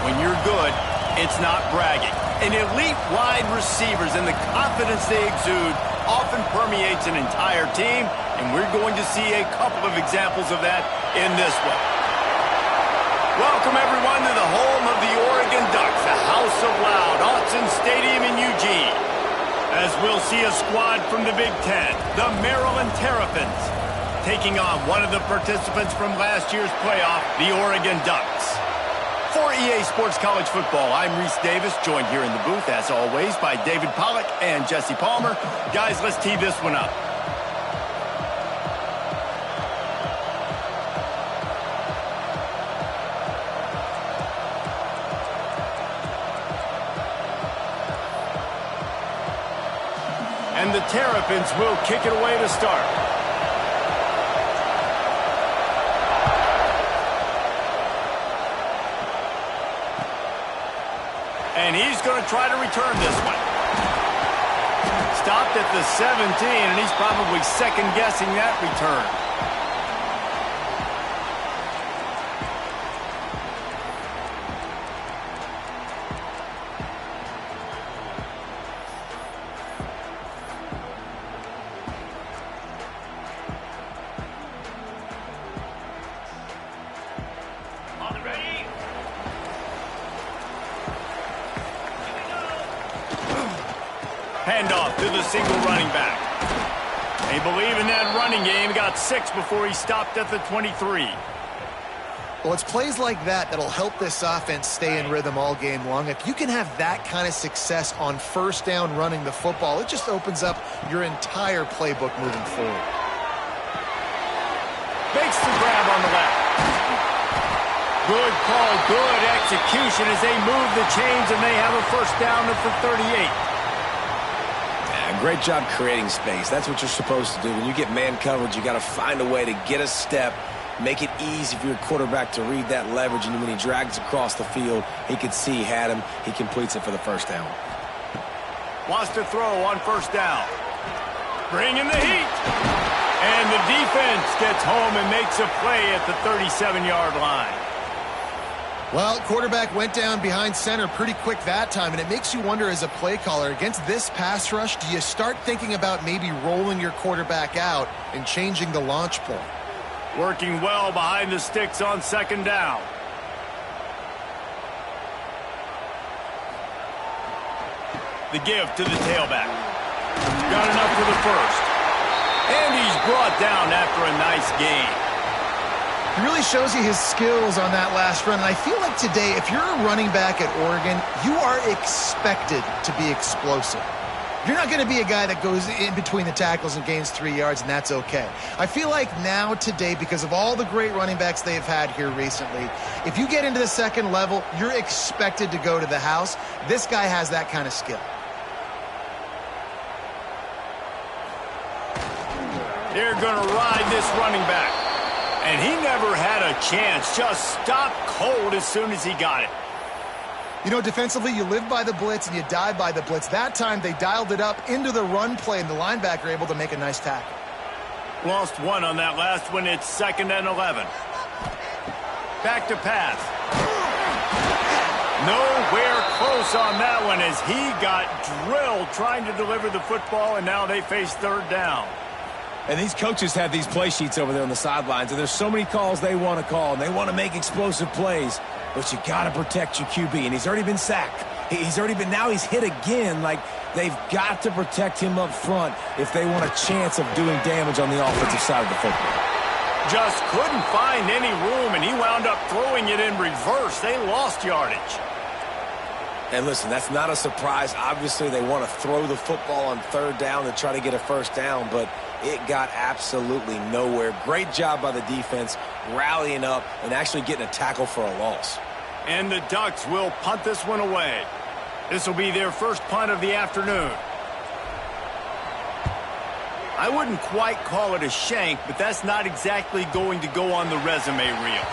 When you're good, it's not bragging. And elite wide receivers and the confidence they exude often permeates an entire team, and we're going to see a couple of examples of that in this one. Welcome, everyone, to the home of the Oregon Ducks, the House of Loud, Autzen Stadium in Eugene. As we'll see a squad from the Big Ten, the Maryland Terrapins, taking on one of the participants from last year's playoff, the Oregon Ducks. For EA Sports College Football, I'm Reese Davis, joined here in the booth, as always, by David Pollack and Jesse Palmer. Guys, let's tee this one up. And the Terrapins will kick it away to start. And he's going to try to return this one. Stopped at the 17, and he's probably second-guessing that return. Handoff to the single running back. They believe in that running game. Got 6 before he stopped at the 23. Well, it's plays like that that'll help this offense stay in rhythm all game long. If you can have that kind of success on first down running the football, it just opens up your entire playbook moving forward. Makes the grab on the left. Good call, good execution as they move the chains, and they have a first down at the 38. Great job creating space. That's what you're supposed to do. When you get man coverage, you got to find a way to get a step, make it easy for your quarterback to read that leverage, and when he drags across the field, he can see he had him. He completes it for the first down. Wants to throw on first down. Bringing the heat. And the defense gets home and makes a play at the 37-yard line. Well, quarterback went down behind center pretty quick that time, and it makes you wonder as a play caller, against this pass rush, do you start thinking about maybe rolling your quarterback out and changing the launch point? Working well behind the sticks on second down. The give to the tailback. Got enough for the first. And he's brought down after a nice gain. He really shows you his skills on that last run. And I feel like today, if you're a running back at Oregon, you are expected to be explosive. You're not going to be a guy that goes in between the tackles and gains 3 yards, and that's okay. I feel like now today, because of all the great running backs they've had here recently, if you get into the second level, you're expected to go to the house. This guy has that kind of skill. They're going to ride this running back. And he never had a chance. Just stopped cold as soon as he got it. You know, defensively, you live by the blitz and you die by the blitz. That time, they dialed it up into the run play, and the linebacker able to make a nice tackle. Lost one on that last one. It's 2nd and 11. Back to pass. Nowhere close on that one as he got drilled trying to deliver the football, and now they face third down. And these coaches have these play sheets over there on the sidelines, and there's so many calls they want to call, and they want to make explosive plays. But you got to protect your QB, and he's already been sacked. Now he's hit again. Like, they've got to protect him up front if they want a chance of doing damage on the offensive side of the football. Just couldn't find any room, and he wound up throwing it in reverse. They lost yardage. And listen, that's not a surprise. Obviously, they want to throw the football on third down to try to get a first down, but it got absolutely nowhere. Great job by the defense rallying up and actually getting a tackle for a loss. And the Ducks will punt this one away. This will be their first punt of the afternoon. I wouldn't quite call it a shank, but that's not exactly going to go on the resume reel.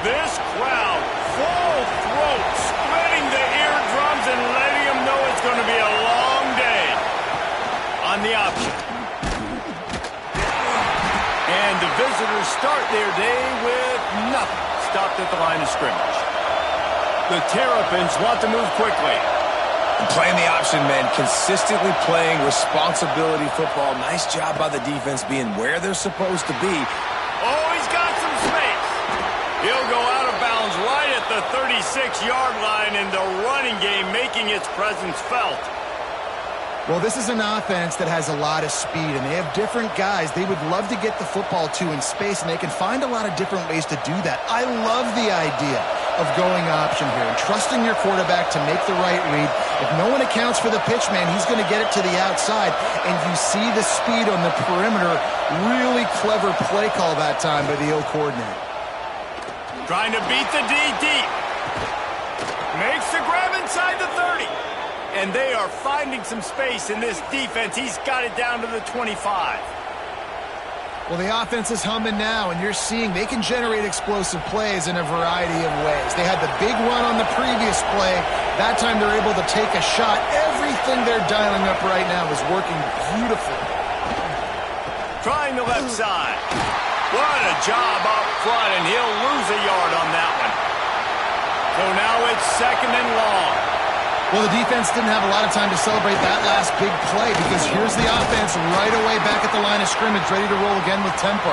This crowd, full throat, splitting the eardrums and letting them know it's going to be a long day. On the option. And the visitors start their day with nothing. Stopped at the line of scrimmage. The Terrapins want to move quickly. And playing the option, man, consistently playing responsibility football. Nice job by the defense being where they're supposed to be. Oh, he's got some space. He'll go out of bounds right at the 36-yard line, and the running game making its presence felt. Well, this is an offense that has a lot of speed, and they have different guys they would love to get the football to in space, and they can find a lot of different ways to do that. I love the idea of going option here and trusting your quarterback to make the right read. If no one accounts for the pitch, man, he's going to get it to the outside, and you see the speed on the perimeter. Really clever play call that time by the O coordinator. Trying to beat the D deep. Makes the grab inside the 30. And they are finding some space in this defense. He's got it down to the 25. Well, the offense is humming now, and you're seeing they can generate explosive plays in a variety of ways. They had the big run on the previous play. That time they're able to take a shot. Everything they're dialing up right now is working beautifully. Trying the left side. What a job up front, and he'll lose a yard on that one. So now it's 2nd and long. Well, the defense didn't have a lot of time to celebrate that last big play because here's the offense right away back at the line of scrimmage, ready to roll again with tempo.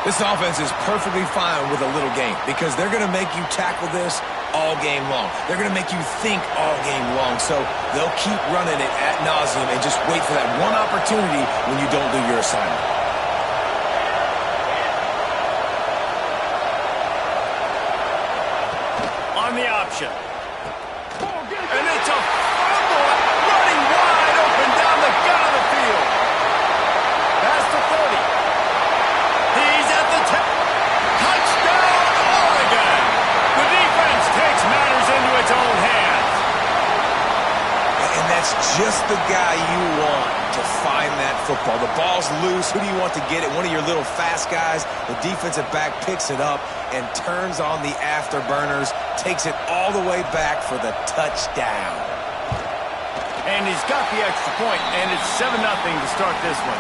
This offense is perfectly fine with a little game because they're going to make you tackle this all game long. They're going to make you think all game long. So they'll keep running it ad nauseum and just wait for that one opportunity when you don't do your assignment. On the option. And it's a fumble running wide open down the gut of the field. Past the 30. He's at the 10. Touchdown, Oregon. The defense takes matters into its own hands. And that's just the guy you want to find that football. The ball's loose. Who do you want to get it? One of your little fast guys. The defensive back picks it up and turns on the afterburners, takes it all the way back for the touchdown. And he's got the extra point, and it's 7-0 to start this one.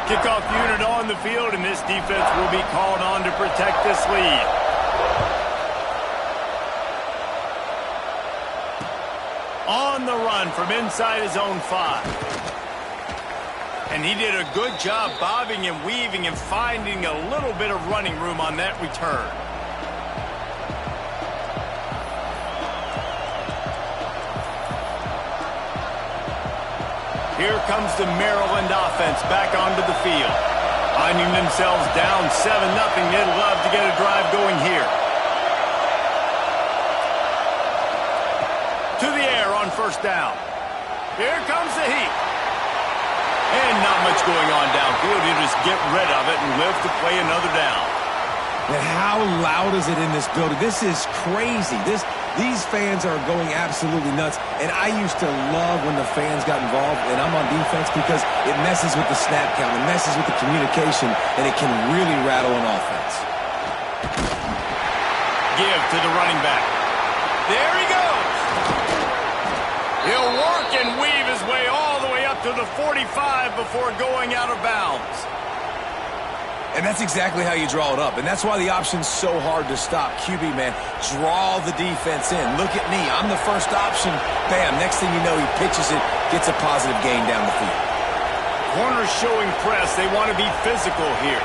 Kickoff unit on the field, and this defense will be called on to protect this lead. On the run from inside his own 5. And he did a good job bobbing and weaving and finding a little bit of running room on that return. Here comes the Maryland offense back onto the field. Finding themselves down 7-0, they'd love to get a drive going here. To the air on 1st down. Here comes the heat. And not much going on downfield. You just get rid of it and live to play another down. And how loud is it in this building? This is crazy. These fans are going absolutely nuts. And I used to love when the fans got involved, and I'm on defense because it messes with the snap count. It messes with the communication, and it can really rattle an offense. Give to the running back. There he goes. He'll work and weave his way all the way up to the 45 before going out of bounds. And that's exactly how you draw it up. And that's why the option's so hard to stop. QB, man, draw the defense in. Look at me. I'm the first option. Bam. Next thing you know, he pitches it, gets a positive gain down the field. Corners showing press. They want to be physical here.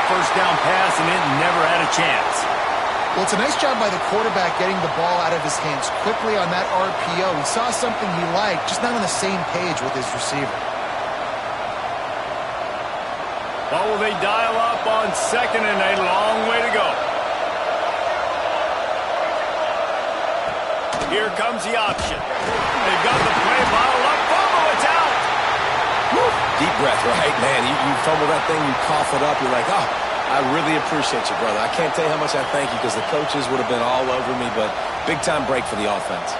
First down pass, and it never had a chance. Well, it's a nice job by the quarterback getting the ball out of his hands quickly on that RPO. He saw something he liked, just not on the same page with his receiver. Well, will they dial up on 2nd and a long way to go? Here comes the option. They've got the play bottle up. Bubble, it's out. Woo. Deep breath, right, man? You fumble that thing, you cough it up, you're like, oh, I really appreciate you, brother. I can't tell you how much I thank you because the coaches would have been all over me, but big-time break for the offense.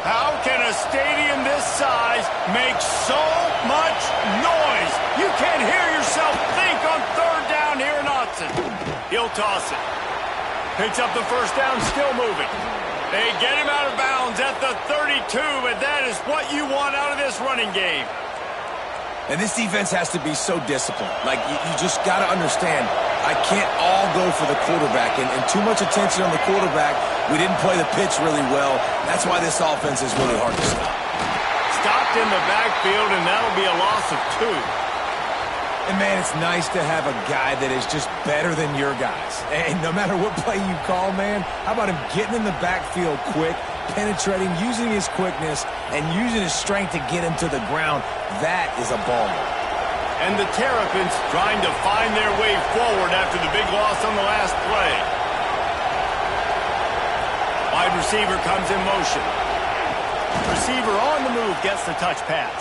How can a stadium this size make so much noise? You can't hear yourself think on third down here in Austin. He'll toss it. Picks up the first down, still moving. They get him out of bounds at the 32, but that is what you want out of this running game. And this defense has to be so disciplined. Like, you just got to understand, I can't all go for the quarterback, and too much attention on the quarterback. We didn't play the pitch really well. That's why this offense is really hard to stop. Stopped in the backfield, and that'll be a loss of 2. And, man, it's nice to have a guy that is just better than your guys. And no matter what play you call, man, how about him getting in the backfield quick, penetrating, using his quickness, and using his strength to get him to the ground. That is a ball. And the Terrapins trying to find their way forward after the big loss on the last play. Wide receiver comes in motion. Receiver on the move gets the touch pass.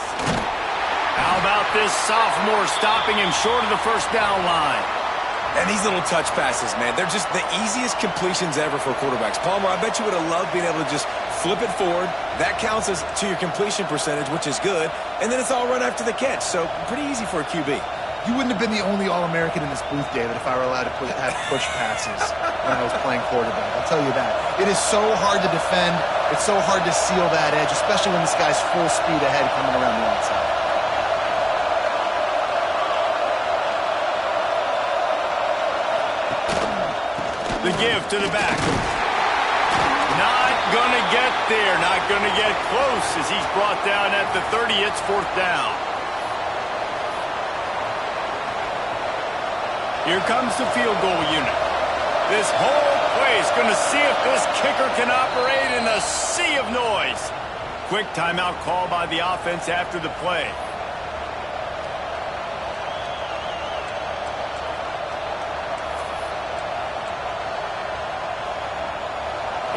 How about this sophomore stopping him short of the first down line? And these little touch passes, man, they're just the easiest completions ever for quarterbacks. Palmer, I bet you would have loved being able to just flip it forward. That counts as to your completion percentage, which is good. And then it's all run after the catch, so pretty easy for a QB. You wouldn't have been the only All-American in this booth, David, if I were allowed to have push passes when I was playing quarterback. I'll tell you that. It is so hard to defend. It's so hard to seal that edge, especially when this guy's full speed ahead coming around the outside. The give to the back. Not going to get there. Not going to get close as he's brought down at the 30. It's 4th down. Here comes the field goal unit. This whole place going to see if this kicker can operate in a sea of noise. Quick timeout call by the offense after the play.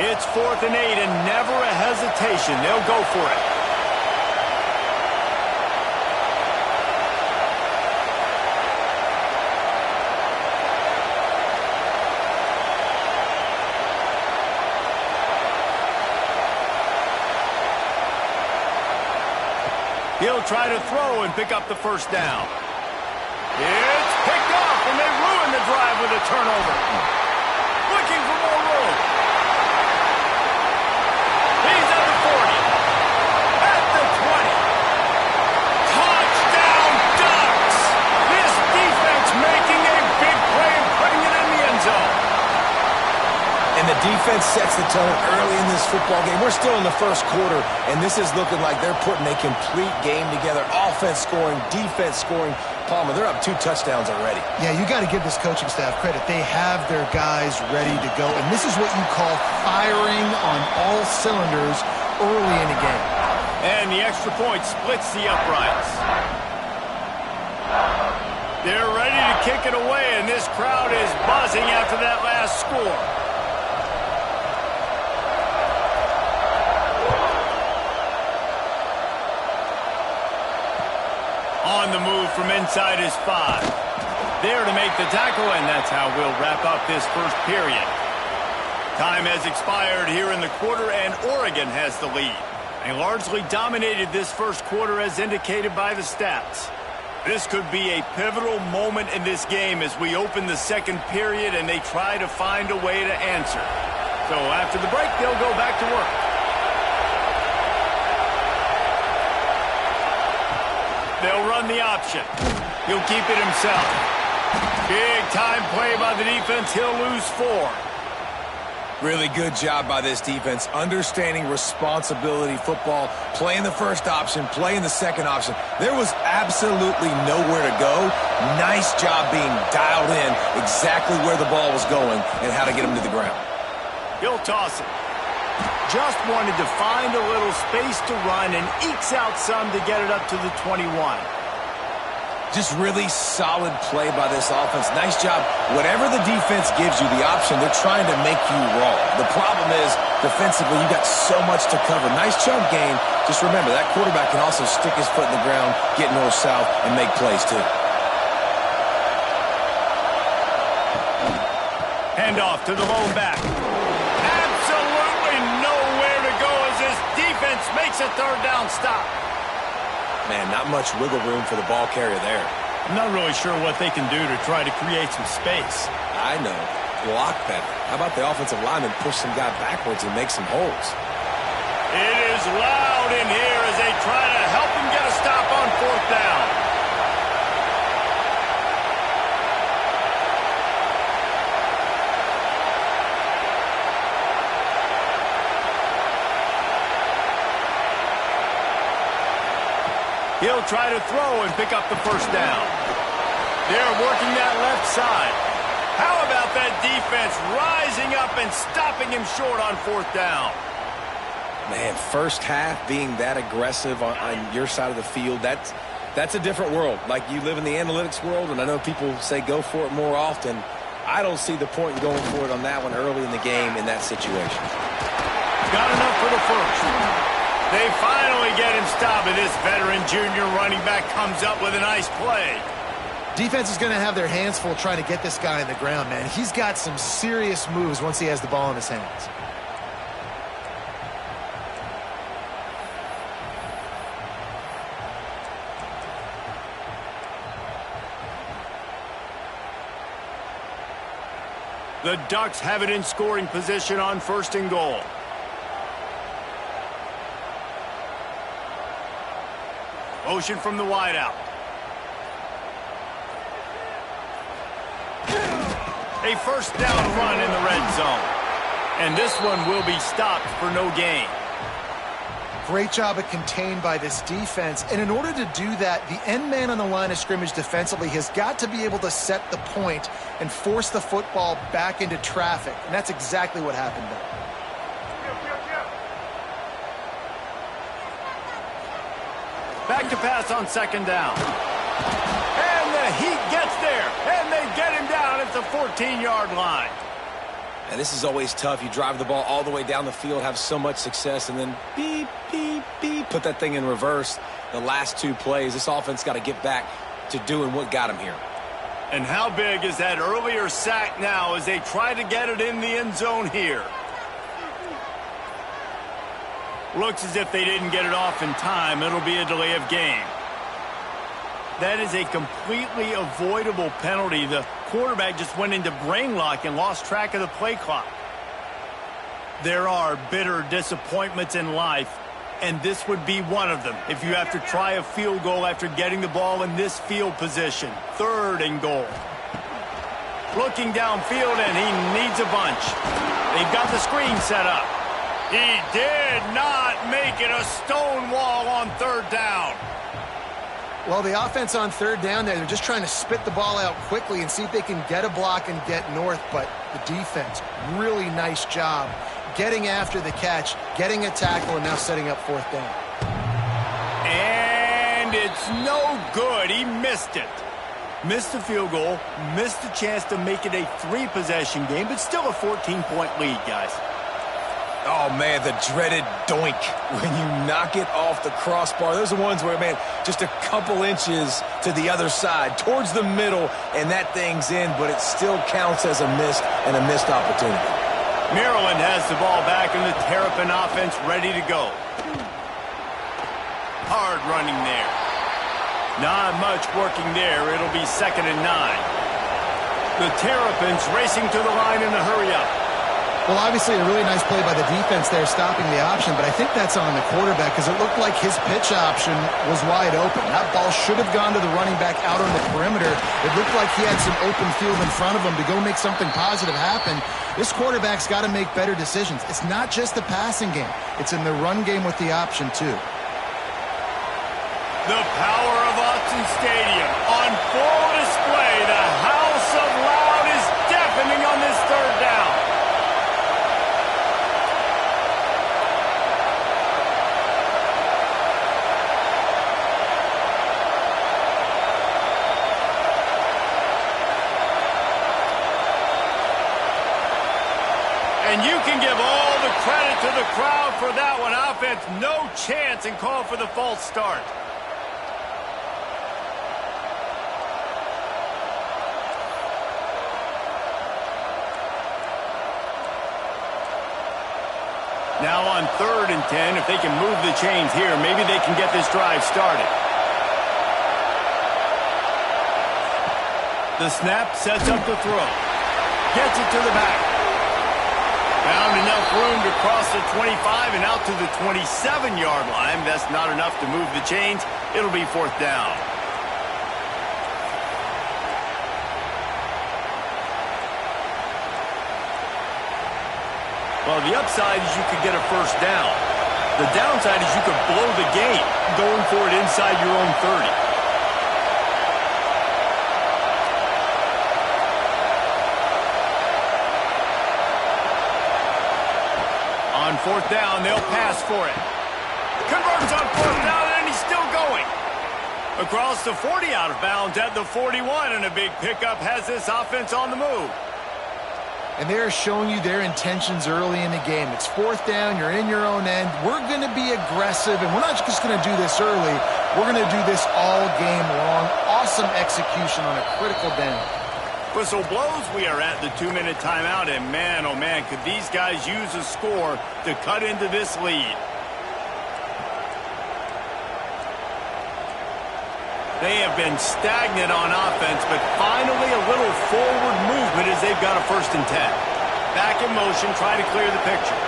It's 4th and 8 and never a hesitation. They'll go for it. He'll try to throw and pick up the first down. It's picked off, and they ruin the drive with a turnover. Looking for more room. He's at the 40. At the 20. Touchdown Ducks! This defense making a big play and putting it in the end zone. And the defense sets the tone early in this football game. We're still in the first quarter, and this is looking like they're putting a complete game together. Offense scoring, defense scoring. Palmer, they're up 2 touchdowns already. Yeah, you got to give this coaching staff credit. They have their guys ready to go, and this is what you call firing on all cylinders early in the game. And the extra point splits the uprights. They're ready to kick it away, and this crowd is buzzing after that last score. On the move from inside his 5. There to make the tackle, and that's how we'll wrap up this first period. Time has expired here in the quarter, and Oregon has the lead. They largely dominated this first quarter as indicated by the stats. This could be a pivotal moment in this game as we open the second period and they try to find a way to answer. So after the break, they'll go back to work. They'll run the option. He'll keep it himself. Big time play by the defense. He'll lose 4. Really good job by this defense, understanding responsibility football, playing the first option, playing the second option. There was absolutely nowhere to go. Nice job being dialed in exactly where the ball was going and how to get him to the ground. He'll toss it. Just wanted to find a little space to run and ekes out some to get it up to the 21. Just really solid play by this offense. Nice job. Whatever the defense gives you the option, they're trying to make you roll. The problem is, defensively, you got so much to cover. Nice chunk game. Just remember, that quarterback can also stick his foot in the ground, get north-south, and make plays too. Handoff to the lone back. Absolutely nowhere to go as this defense makes a third down stop. Man, not much wiggle room for the ball carrier there. I'm not really sure what they can do to try to create some space. I know. Block better. How about the offensive lineman push some guy backwards and make some holes? It is loud in here as they try to help him get a stop on fourth down. He'll try to throw and pick up the first down. They're working that left side. How about that defense rising up and stopping him short on fourth down? Man, first half being that aggressive on your side of the field, that's a different world. Like, you live in the analytics world, and I know people say go for it more often. I don't see the point in going for it on that one early in the game in that situation. Got enough for the first. They finally get him stopped, and this veteran junior running back comes up with a nice play. Defense is going to have their hands full trying to get this guy on the ground, man. He's got some serious moves once he has the ball in his hands. The Ducks have it in scoring position on first and goal. Motion from the wideout. A first down run in the red zone. And this one will be stopped for no gain. Great job at contained by this defense. And in order to do that, the end man on the line of scrimmage defensively has got to be able to set the point and force the football back into traffic. And that's exactly what happened there. Back to pass on second down. And the Heat gets there. And they get him down at the 14-yard line. And this is always tough. You drive the ball all the way down the field, have so much success, and then beep, beep, beep, put that thing in reverse. The last two plays, this offense got to get back to doing what got him here. And how big is that earlier sack now as they try to get it in the end zone here? Looks as if they didn't get it off in time. It'll be a delay of game. That is a completely avoidable penalty. The quarterback just went into brain lock and lost track of the play clock. There are bitter disappointments in life, and this would be one of them. If you have to try a field goal after getting the ball in this field position, third and goal. Looking downfield, and he needs a bunch. They've got the screen set up. He did not make it a stone wall on third down. Well, the offense on third down there, they're just trying to spit the ball out quickly and see if they can get a block and get north. But the defense, really nice job getting after the catch, getting a tackle, and now setting up fourth down. And it's no good. He missed it. Missed the field goal, missed the chance to make it a three-possession game, but still a 14-point lead, guys. Oh, man, the dreaded doink when you knock it off the crossbar. Those are ones where, man, just a couple inches to the other side, towards the middle, and that thing's in, but it still counts as a missed opportunity. Maryland has the ball back, and the Terrapin offense ready to go. Hard running there. Not much working there. It'll be 2nd and 9. The Terrapins racing to the line in a hurry-up. Well, obviously a really nice play by the defense there stopping the option, but I think that's on the quarterback because it looked like his pitch option was wide open. That ball should have gone to the running back out on the perimeter. It looked like he had some open field in front of him to go make something positive happen. This quarterback's got to make better decisions. It's not just the passing game. It's in the run game with the option, too. The power of Autzen Stadium on full display. The house of loud is deafening on this third down. And you can give all the credit to the crowd for that one. Offense, no chance, and call for the false start. Now on 3rd and 10, if they can move the chains here, maybe they can get this drive started. The snap sets up the throw. Gets it to the back. Found enough room to cross the 25 and out to the 27-yard line. That's not enough to move the chains. It'll be 4th down. Well, the upside is you could get a 1st down. The downside is you could blow the game going for it inside your own 30. On 4th down, they'll pass for it. Converts on 4th down, and he's still going. Across the 40, out of bounds at the 41, and a big pickup has this offense on the move. And they're showing you their intentions early in the game. It's 4th down, you're in your own end. We're going to be aggressive, and we're not just going to do this early. We're going to do this all game long. Awesome execution on a critical down. Whistle blows, we are at the 2-minute timeout, and man, oh man, could these guys use a score to cut into this lead. They have been stagnant on offense, but finally a little forward movement as they've got a 1st and 10. Back in motion, try to clear the picture.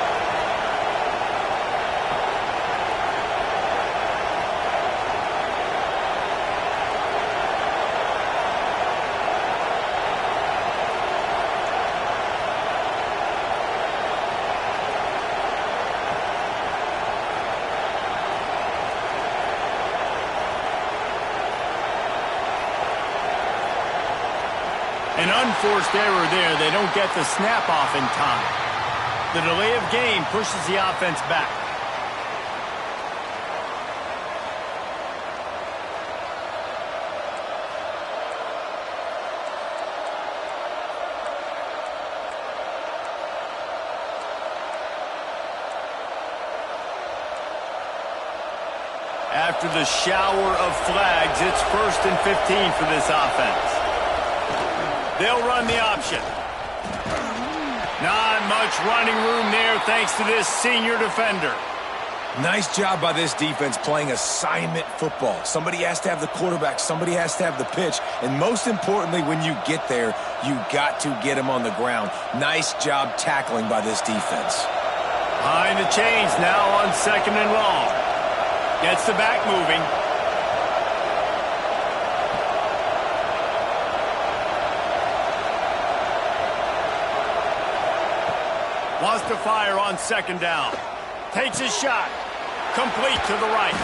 An unforced error there. They don't get the snap off in time. The delay of game pushes the offense back. After the shower of flags, it's 1st and 15 for this offense. They'll run the option. Not much running room there thanks to this senior defender. Nice job by this defense playing assignment football. Somebody has to have the quarterback, somebody has to have the pitch, and most importantly, when you get there, you got to get him on the ground. Nice job tackling by this defense. Behind the chains now on 2nd and long. Gets the back moving. Wants to fire on 2nd down. Takes a shot. Complete to the right.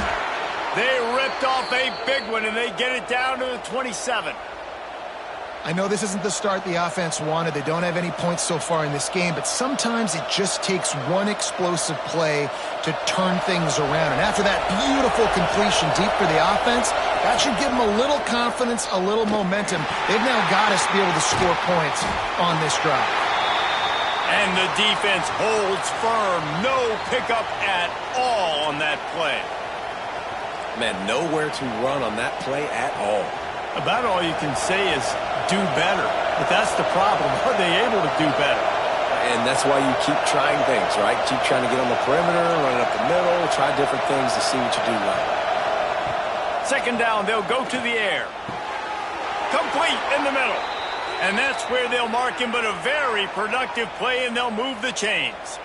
They ripped off a big one, and they get it down to the 27. I know this isn't the start the offense wanted. They don't have any points so far in this game, but sometimes it just takes one explosive play to turn things around. And after that beautiful completion deep for the offense, that should give them a little confidence, a little momentum. They've now got us to be able to score points on this drive. And the defense holds firm. No pickup at all on that play. Man, nowhere to run on that play at all. About all you can say is do better. But that's the problem. Are they able to do better? And that's why you keep trying things, right? Keep trying to get on the perimeter, run up the middle, try different things to see what you do well. 2nd down, they'll go to the air. Complete in the middle. And that's where they'll mark him, but a very productive play, and they'll move the chains.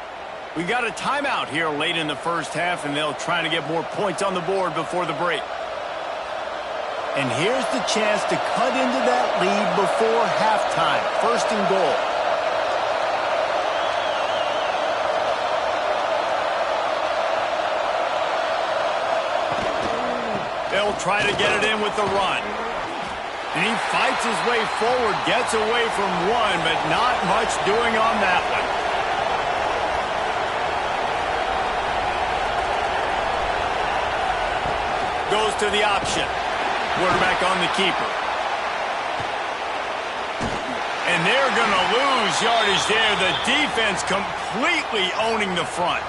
We got a timeout here late in the 1st half, and they'll try to get more points on the board before the break. And here's the chance to cut into that lead before halftime. 1st and goal. They'll try to get it in with the run. And he fights his way forward, gets away from one, but not much doing on that one. Goes to the option. Quarterback on the keeper. And they're going to lose yardage there. The defense completely owning the front.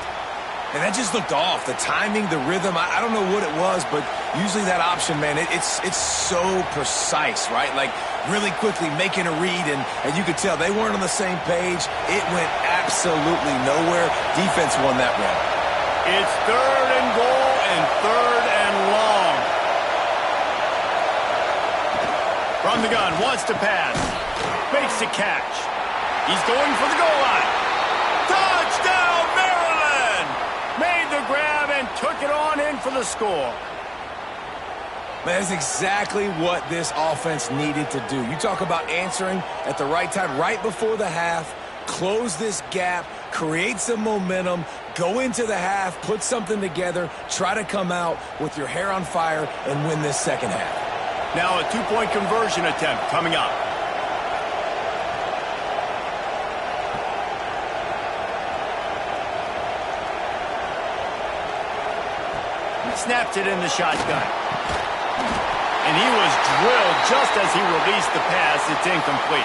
And that just looked off. The timing, the rhythm, I don't know what it was, but usually that option, man, it's so precise, right? Like really quickly making a read, and you could tell they weren't on the same page. It went absolutely nowhere. Defense won that round. It's 3rd and goal and 3rd and long. From the gun, wants to pass. Makes the catch. He's going for the goal line. Touchdown, Maryland! Made the grab and took it on in for the score. Man, that's exactly what this offense needed to do. You talk about answering at the right time, right before the half, close this gap, create some momentum, go into the half, put something together, try to come out with your hair on fire and win this second half. Now a two-point conversion attempt coming up. Snapped it in the shotgun. And he was drilled just as he released the pass. It's incomplete.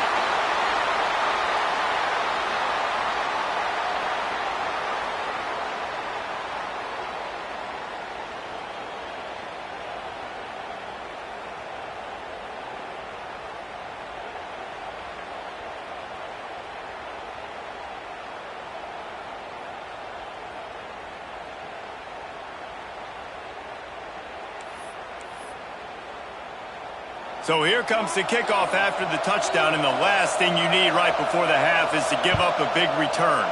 So here comes the kickoff after the touchdown, and the last thing you need right before the half is to give up a big return.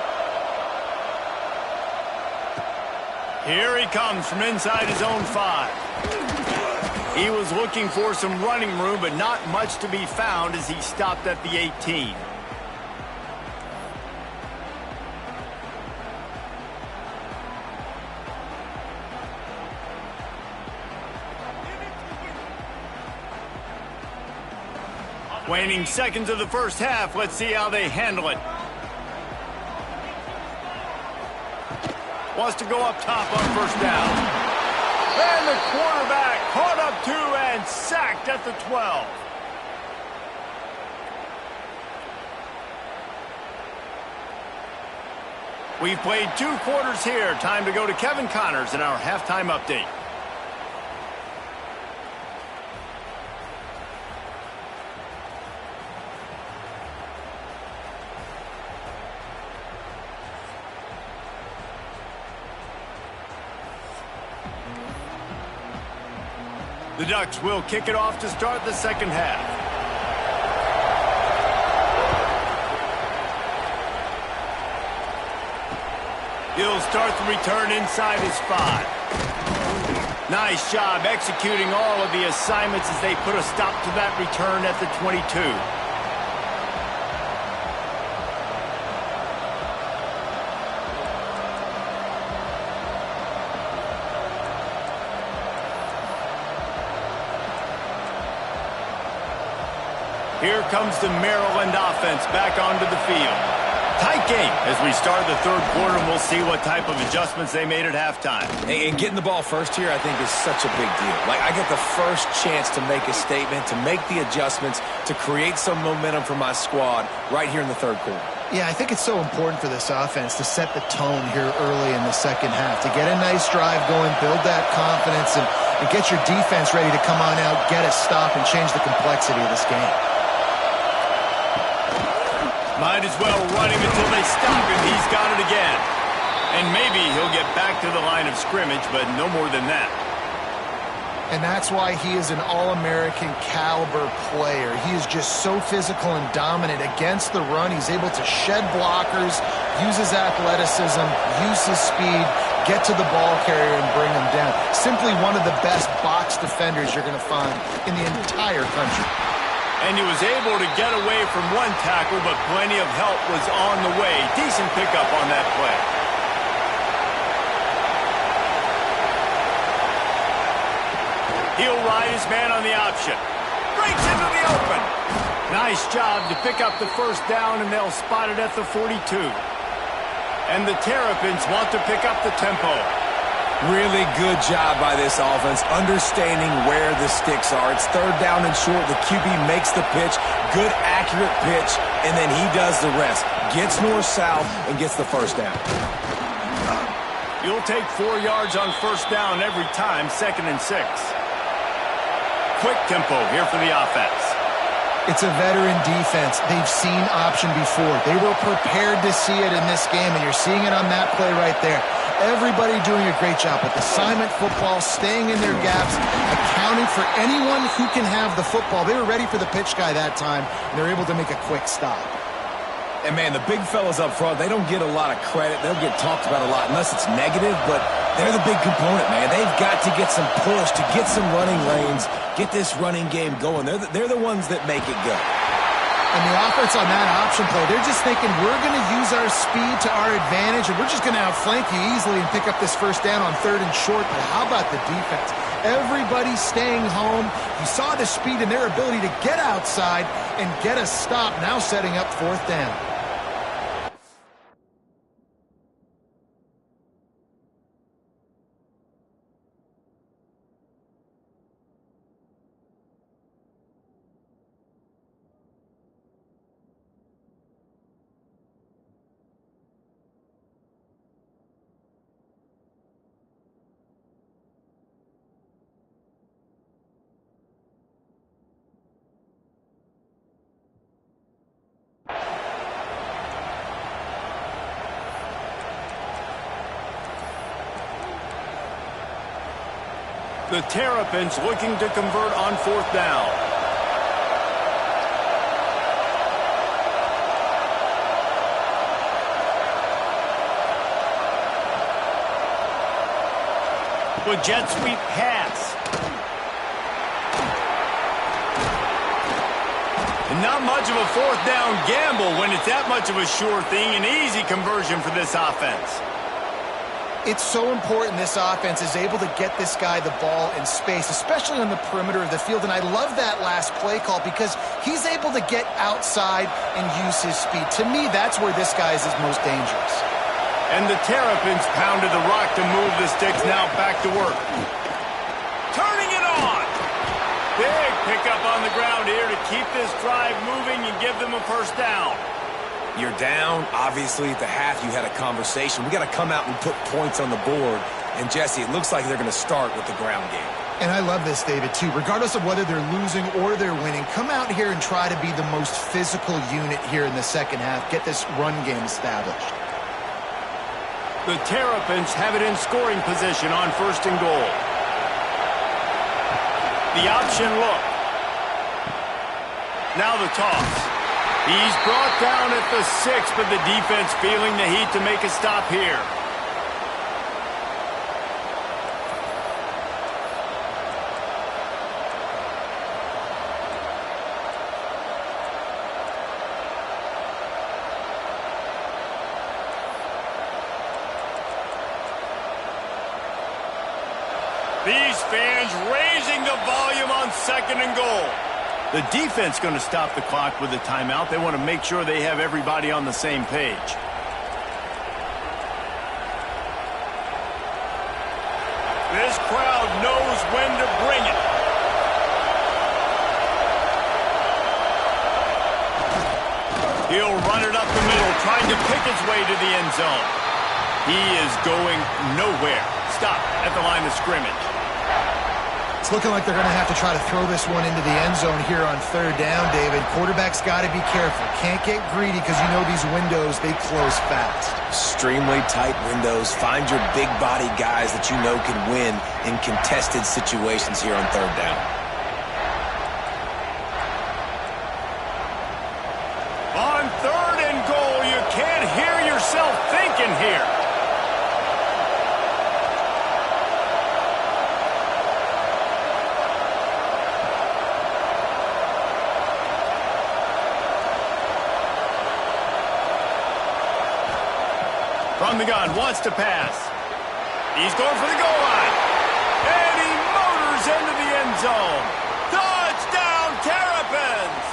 Here he comes from inside his own 5. He was looking for some running room, but not much to be found as he stopped at the 18. Waning seconds of the first half. Let's see how they handle it. Wants to go up top on first down. And the quarterback caught up to and sacked at the 12. We've played 2 quarters here. Time to go to Kevin Connors in our halftime update. The Ducks will kick it off to start the second half. He'll start the return inside his 5. Nice job executing all of the assignments as they put a stop to that return at the 22. Here comes the Maryland offense back onto the field. Tight game as we start the third quarter, and we'll see what type of adjustments they made at halftime. And getting the ball first here, I think, is such a big deal. Like, I get the first chance to make a statement, to make the adjustments, to create some momentum for my squad right here in the third quarter. Yeah, I think it's so important for this offense to set the tone here early in the second half, to get a nice drive going, build that confidence, and get your defense ready to come on out, get a stop, and change the complexity of this game. Might as well run him until they stop him. He's got it again. And maybe he'll get back to the line of scrimmage, but no more than that. And that's why he is an All-American caliber player. He is just so physical and dominant against the run. He's able to shed blockers, use his athleticism, use his speed, get to the ball carrier and bring him down. Simply one of the best box defenders you're going to find in the entire country. And he was able to get away from one tackle, but plenty of help was on the way. Decent pickup on that play. He'll ride his man on the option. Breaks into the open. Nice job to pick up the first down, and they'll spot it at the 42. And the Terrapins want to pick up the tempo. Really good job by this offense, understanding where the sticks are. It's third down and short. The QB makes the pitch, good, accurate pitch, and then he does the rest. Gets north-south and gets the first down. You'll take 4 yards on first down every time, 2nd and 6. Quick tempo here for the offense. It's a veteran defense. They've seen option before. They were prepared to see it in this game, and you're seeing it on that play right there. Everybody doing a great job with assignment football, staying in their gaps, accounting for anyone who can have the football. They were ready for the pitch guy that time, and they're able to make a quick stop. And, man, the big fellas up front, they don't get a lot of credit. They'll get talked about a lot unless it's negative, but they're the big component, man. They've got to get some push, to get some running lanes, get this running game going. They're the ones that make it go. And the offense on that option play, they're just thinking we're going to use our speed to our advantage, and we're just going to outflank you easily and pick up this first down on 3rd and short. But how about the defense? Everybody staying home. You saw the speed and their ability to get outside and get a stop, now setting up 4th down. The Terrapins looking to convert on 4th down. With jet sweep pass. And not much of a 4th down gamble when it's that much of a sure thing. An easy conversion for this offense. It's so important this offense is able to get this guy the ball in space, especially on the perimeter of the field. And I love that last play call because he's able to get outside and use his speed. To me, that's where this guy is his most dangerous. And the Terrapins pounded the rock to move the sticks. Now back to work. Turning it on. Big pickup on the ground here to keep this drive moving and give them a first down. You're down. Obviously, at the half, you had a conversation. We got to come out and put points on the board. And, Jesse, it looks like they're going to start with the ground game. And I love this, David, too. Regardless of whether they're losing or they're winning, come out here and try to be the most physical unit here in the second half. Get this run game established. The Terrapins have it in scoring position on 1st and goal. The option look. Now the toss. He's brought down at the 6, but the defense feeling the heat to make a stop here. These fans raising the volume on 2nd and goal. The defense going to stop the clock with a timeout. They want to make sure they have everybody on the same page. This crowd knows when to bring it. He'll run it up the middle, trying to pick his way to the end zone. He is going nowhere. Stop at the line of scrimmage. It's looking like they're going to have to try to throw this one into the end zone here on 3rd down, David. Quarterback's got to be careful. Can't get greedy because you know these windows, they close fast. Extremely tight windows. Find your big body guys that you know can win in contested situations here on 3rd down. On 3rd and goal, you can't hear yourself thinking here. From the gun, wants to pass. He's going for the goal line. And he motors into the end zone. Touchdown, Terrapins!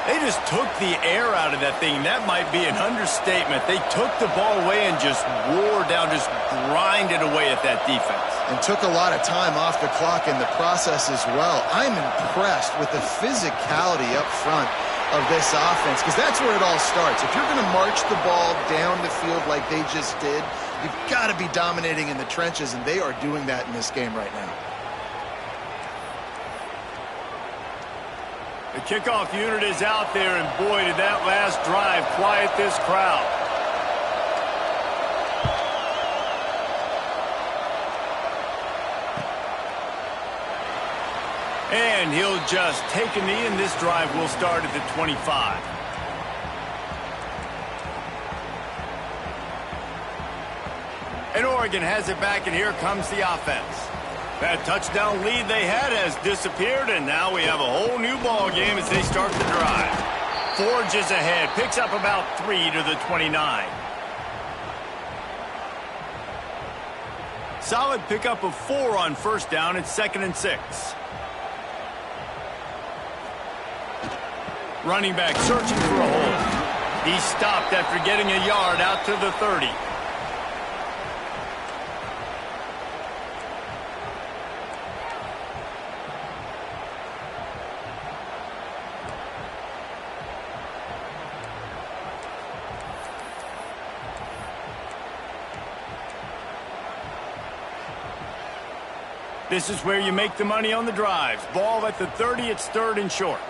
They just took the air out of that thing. That might be an understatement. They took the ball away and just wore down, just grinded away at that defense. And took a lot of time off the clock in the process as well. I'm impressed with the physicality up front of this offense, because that's where it all starts. If you're going to march the ball down the field like they just did, you've got to be dominating in the trenches, and they are doing that in this game right now. The kickoff unit is out there, and boy, did that last drive quiet this crowd. And he'll just take a knee, and this drive will start at the 25. And Oregon has it back, and here comes the offense. That touchdown lead they had has disappeared, and now we have a whole new ball game as they start the drive. Forges ahead, picks up about 3 to the 29. Solid pickup of 4 on first down. It's 2nd and 6. Running back searching for a hole. He stopped after getting a yard out to the 30. This is where you make the money on the drives. Ball at the 30, it's 3rd and short.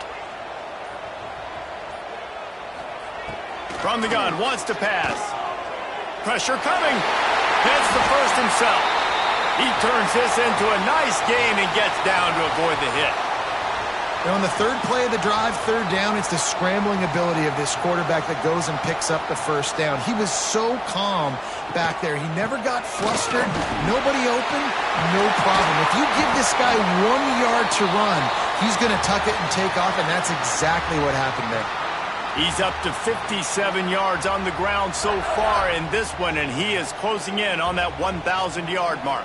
From the gun, wants to pass. Pressure coming. Gets the first himself. He turns this into a nice gain and gets down to avoid the hit. And on the 3rd play of the drive, 3rd down, it's the scrambling ability of this quarterback that goes and picks up the first down. He was so calm back there. He never got flustered. Nobody open, no problem. If you give this guy 1 yard to run, he's going to tuck it and take off, and that's exactly what happened there. He's up to 57 yards on the ground so far in this one, and he is closing in on that 1,000-yard mark.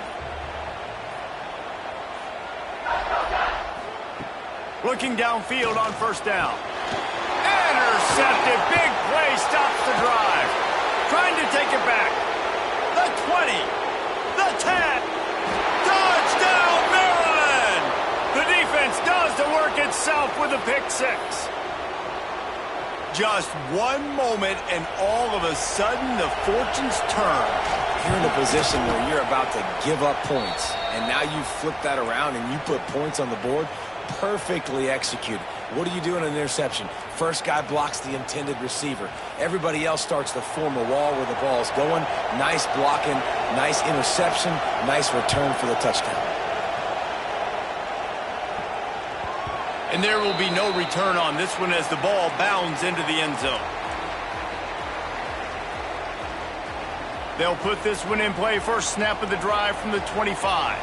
Looking downfield on first down. Intercepted. Big play stops the drive. Trying to take it back. The 20. The 10. Touchdown, Maryland! The defense does the work itself with a pick 6. Just one moment, and all of a sudden, the fortunes turn. You're in a position where you're about to give up points, and now you flip that around and you put points on the board. Perfectly executed. What do you do in an interception? First guy blocks the intended receiver. Everybody else starts to form a wall where the ball's going. Nice blocking, nice interception, nice return for the touchdown. And there will be no return on this one as the ball bounds into the end zone. They'll put this one in play. First snap of the drive from the 25.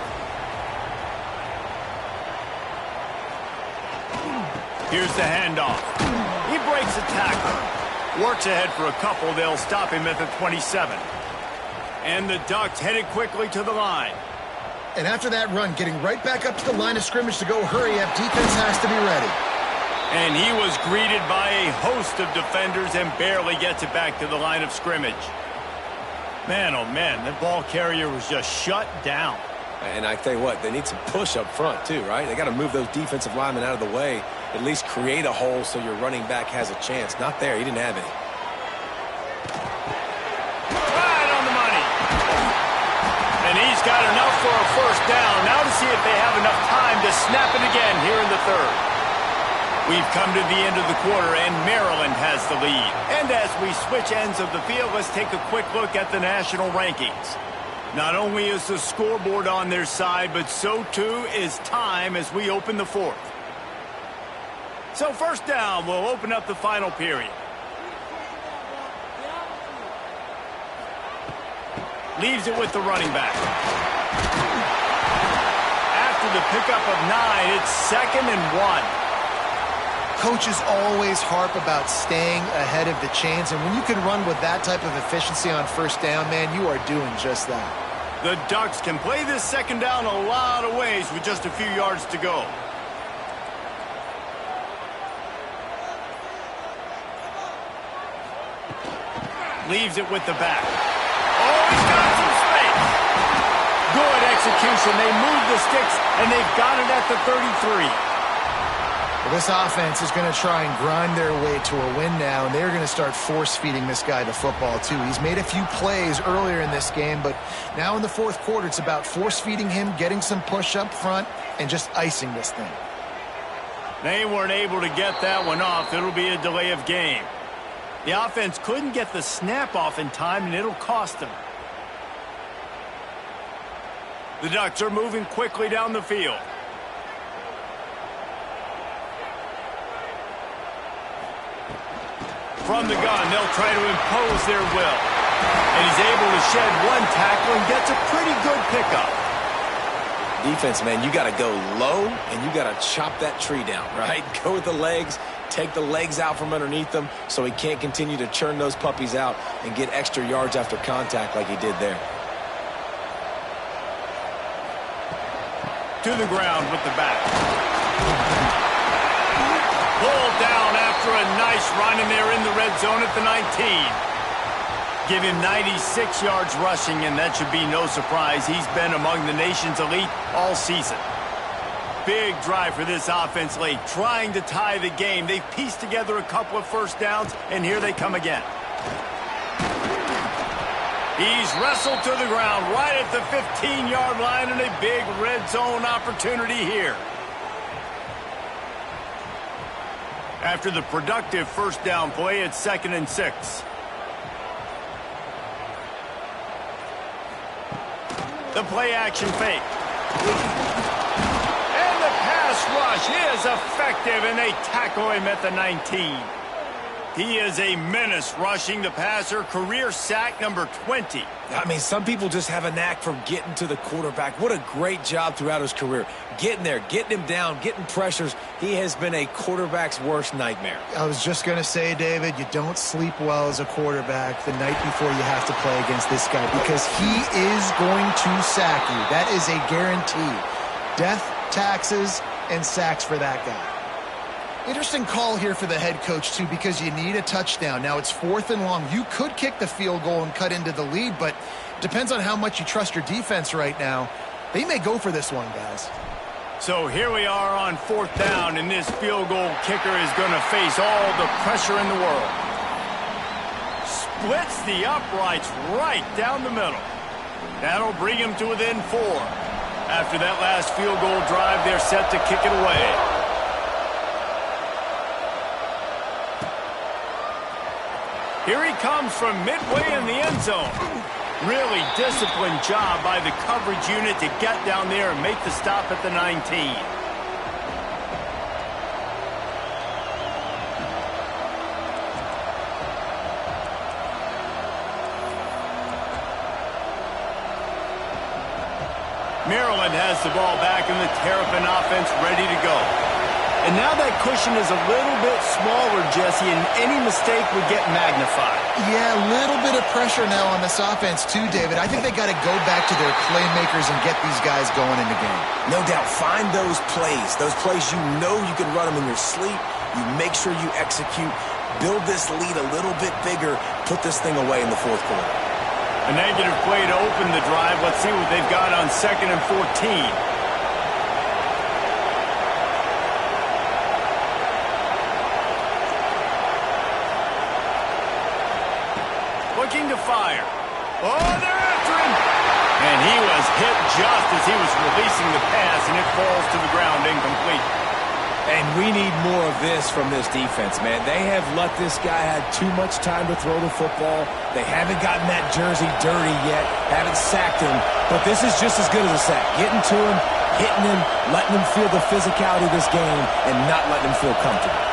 Here's the handoff. He breaks a tackle. Works ahead for a couple. They'll stop him at the 27. And the Ducks headed quickly to the line. And after that run, getting right back up to the line of scrimmage to go hurry up, defense has to be ready. And he was greeted by a host of defenders and barely gets it back to the line of scrimmage. Man, oh man, that ball carrier was just shut down. And I tell you what, they need some push up front too, right? They got to move those defensive linemen out of the way, at least create a hole so your running back has a chance. Not there, he didn't have any. Right on the money. And he's got enough for a first down. Now to see if they have enough time to snap it again here in the 3rd. We've come to the end of the quarter, and Maryland has the lead. And as we switch ends of the field, let's take a quick look at the national rankings. Not only is the scoreboard on their side, but so too is time as we open the 4th. So first down, we'll open up the final period. Leaves it with the running back. After the pickup of 9, it's 2nd and 1. Coaches always harp about staying ahead of the chains, and when you can run with that type of efficiency on first down, man, you are doing just that. The Ducks can play this second down a lot of ways with just a few yards to go. leaves it with the back. Oh, he's got some space. Good execution. They move the sticks, and they've got it at the 33. Well, this offense is going to try and grind their way to a win now, and they're going to start force-feeding this guy the football, too. He's made a few plays earlier in this game, but now in the fourth quarter, it's about force-feeding him, getting some push up front, and just icing this thing. They weren't able to get that one off. It'll be a delay of game. The offense couldn't get the snap off in time, and it'll cost them. The Ducks are moving quickly down the field. From the gun, they'll try to impose their will. And he's able to shed one tackle and gets a pretty good pickup. Defense, man, you got to go low, and you got to chop that tree down, right? Go with the legs, take the legs out from underneath them so he can't continue to churn those puppies out and get extra yards after contact like he did there. To the ground with the back. Pulled down after a nice run, and they're in the red zone at the 19. Give him 96 yards rushing, and that should be no surprise. He's been among the nation's elite all season. Big drive for this offense late, trying to tie the game. They've pieced together a couple of first downs, and here they come again. He's wrestled to the ground right at the 15-yard line, and a big red zone opportunity here. After the productive first down play, it's 2nd and 6. The play action fake. And the pass rush is effective, and they tackle him at the 19. He is a menace rushing the passer, career sack number 20. I mean, some people just have a knack for getting to the quarterback. What a great job throughout his career. Getting there, getting him down, getting pressures. He has been a quarterback's worst nightmare. I was just going to say, David, you don't sleep well as a quarterback the night before you have to play against this guy because he is going to sack you. That is a guarantee. Death, taxes, and sacks for that guy. Interesting call here for the head coach, too, because you need a touchdown. Now, it's 4th and long. You could kick the field goal and cut into the lead, but depends on how much you trust your defense right now. They may go for this one, guys. So here we are on 4th down, and this field goal kicker is going to face all the pressure in the world. Splits the uprights right down the middle. That'll bring him to within 4. After that last field goal drive, they're set to kick it away. Here he comes from midway in the end zone. Really disciplined job by the coverage unit to get down there and make the stop at the 19. Maryland has the ball back, and the Terrapin offense ready to go. And now that cushion is a little bit smaller, Jesse, and any mistake would get magnified. Yeah, a little bit of pressure now on this offense too, David. I think they got to go back to their playmakers and get these guys going in the game. No doubt. Find those plays you know you can run them in your sleep. You make sure you execute. Build this lead a little bit bigger. Put this thing away in the fourth quarter. A negative play to open the drive. Let's see what they've got on 2nd and 14. Looking to fire. Oh, they're after him. And he was hit just as he was releasing the pass, and it falls to the ground incomplete. And we need more of this from this defense, man. They have let this guy have too much time to throw the football. They haven't gotten that jersey dirty yet, haven't sacked him. But this is just as good as a sack. Getting to him, hitting him, letting him feel the physicality of this game, and not letting him feel comfortable.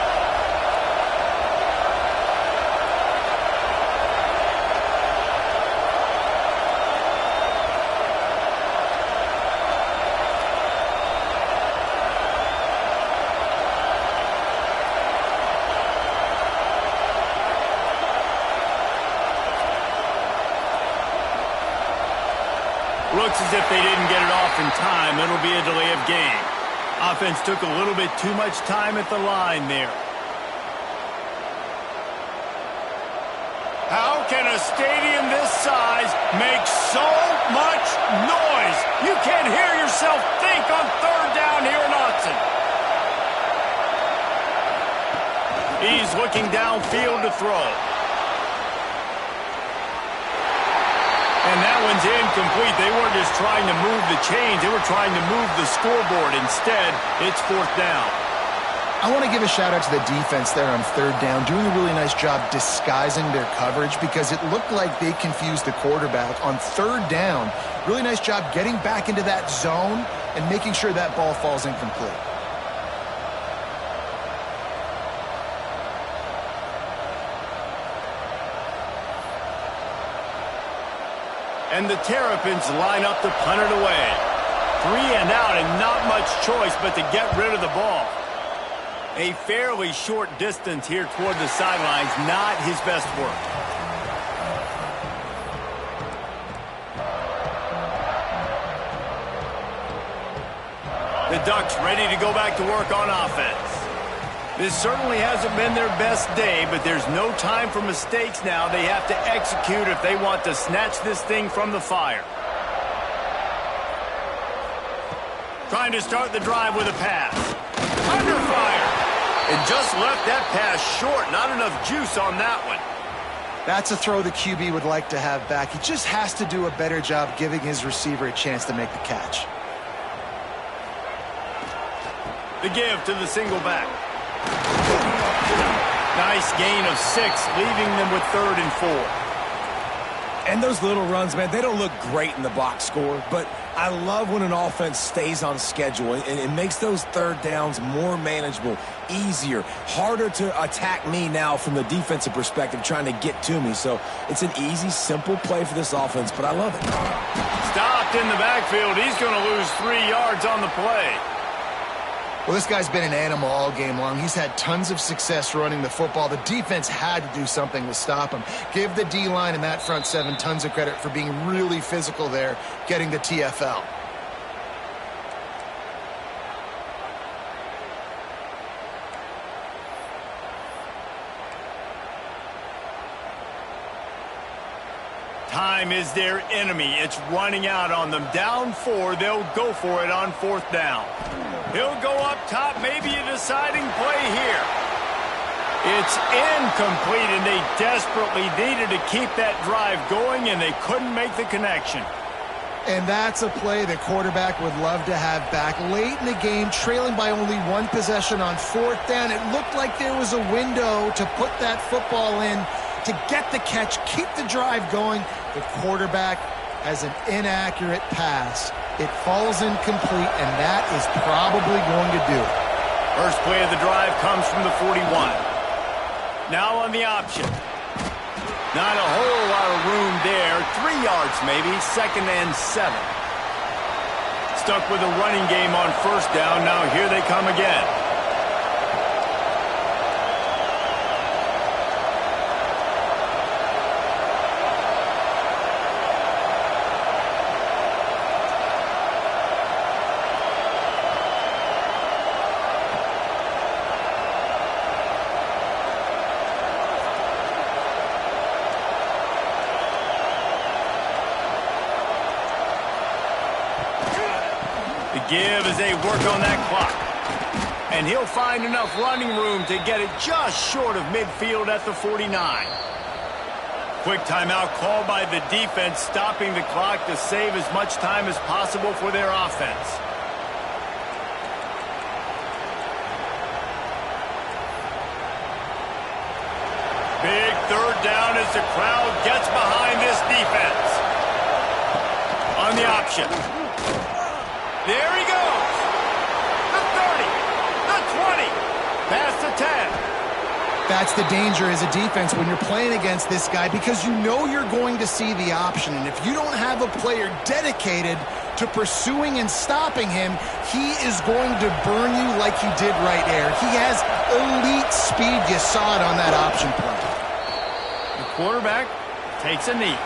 Looks as if they didn't get it off in time. It'll be a delay of game. Offense took a little bit too much time at the line there. How can a a stadium this size makes so much noise. You can't hear yourself think on third down here in Austin. He's looking downfield to throw. And that one's incomplete. They weren't just trying to move the chains. They were trying to move the scoreboard. Instead, it's fourth down. I want to give a shout-out to the defense there on third down, doing a really nice job disguising their coverage because it looked like they confused the quarterback on third down. Really nice job getting back into that zone and making sure that ball falls incomplete. And the Terrapins line up to punt it away. 3 and out and not much choice but to get rid of the ball. A fairly short distance here toward the sidelines, not his best work. The Ducks ready to go back to work on offense. This certainly hasn't been their best day, but there's no time for mistakes now. They have to execute if they want to snatch this thing from the fire. Trying to start the drive with a pass. Under fire. And just left that pass short. Not enough juice on that one. That's a throw the QB would like to have back. He just has to do a better job giving his receiver a chance to make the catch. The give to the single back. Nice gain of 6, leaving them with 3rd and 4. And those little runs, man, they don't look great in the box score, but I love when an offense stays on schedule and it makes those third downs more manageable, easier, harder to attack me now from the defensive perspective trying to get to me. So it's an easy, simple play for this offense, but I love it. Stopped in the backfield. He's going to lose 3 yards on the play. Well, this guy's been an animal all game long. He's had tons of success running the football. The defense had to do something to stop him. Give the D-line and that front 7 tons of credit for being really physical there, getting the TFL. Time is their enemy. It's running out on them. Down 4, they'll go for it on 4th down. He'll go up top, maybe a deciding play here. It's incomplete, and they desperately needed to keep that drive going, and they couldn't make the connection. And that's a play the quarterback would love to have back. Late in the game, trailing by only 1 possession on 4th down, it looked like there was a window to put that football in, to get the catch, keep the drive going. The quarterback has an inaccurate pass. It falls incomplete, and that is probably going to do it. First play of the drive comes from the 41. Now on the option. Not a whole lot of room there. 3 yards maybe, 2nd and 7. Stuck with a running game on 1st down. Now here they come again. Give as they work on that clock. And he'll find enough running room to get it just short of midfield at the 49. Quick timeout called by the defense, stopping the clock to save as much time as possible for their offense. Big 3rd down as the crowd gets behind this defense. On the option. There he goes. The 30, the 20, past the 10. That's the danger as a defense when you're playing against this guy, because you know you're going to see the option. And if you don't have a player dedicated to pursuing and stopping him, he is going to burn you like he did right there. He has elite speed. You saw it on that option play. The quarterback takes a knee.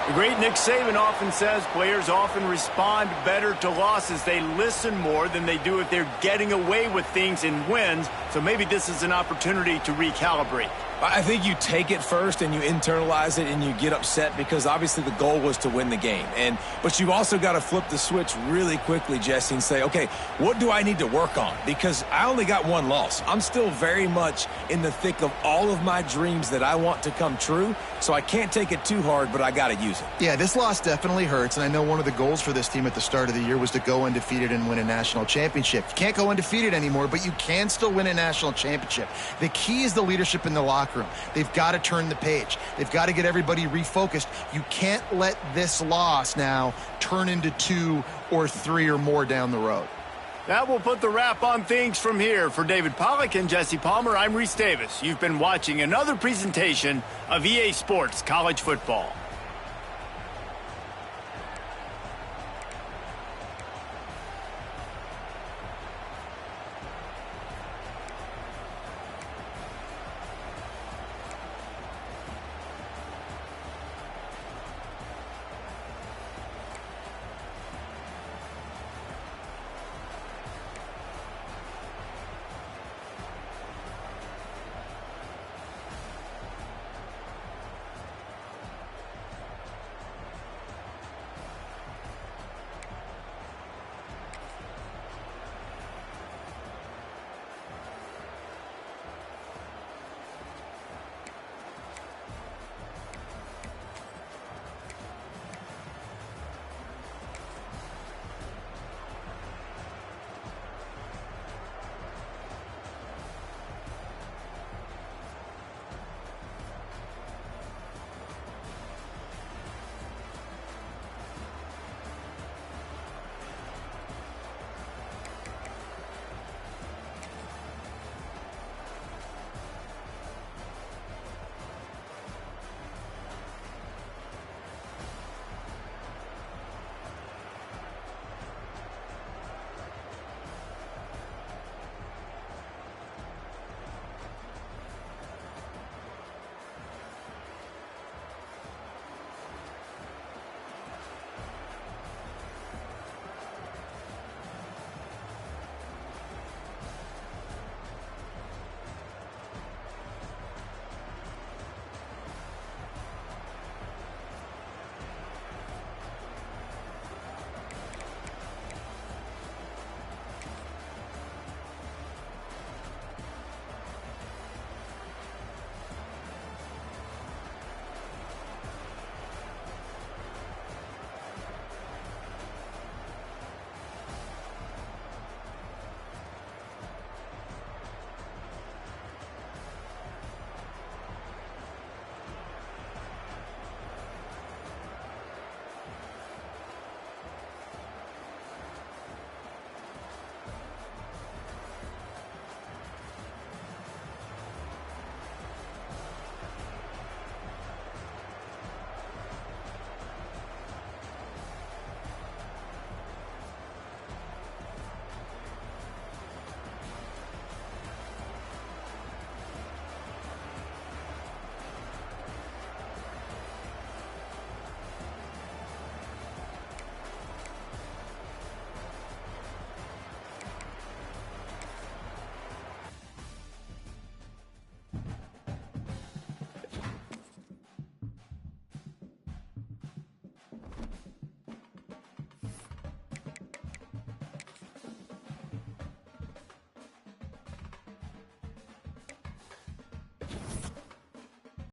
The great Nick Saban often says players often respond better to losses. They listen more than they do if they're getting away with things in wins. So maybe this is an opportunity to recalibrate. I think you take it first and you internalize it and you get upset because obviously the goal was to win the game. But you've also got to flip the switch really quickly, Jesse, and say, okay, what do I need to work on? Because I only got one loss. I'm still very much in the thick of all of my dreams that I want to come true, so I can't take it too hard, but I got to use it. Yeah, this loss definitely hurts, and I know one of the goals for this team at the start of the year was to go undefeated and win a national championship. You can't go undefeated anymore, but you can still win a national championship. The key is the leadership in the locker room. They've got to turn the page. They've got to get everybody refocused. You can't let this loss now turn into 2 or 3 or more down the road. That will put the wrap on things from here. For David Pollack and Jesse Palmer, I'm Reese Davis. You've been watching another presentation of EA Sports College Football.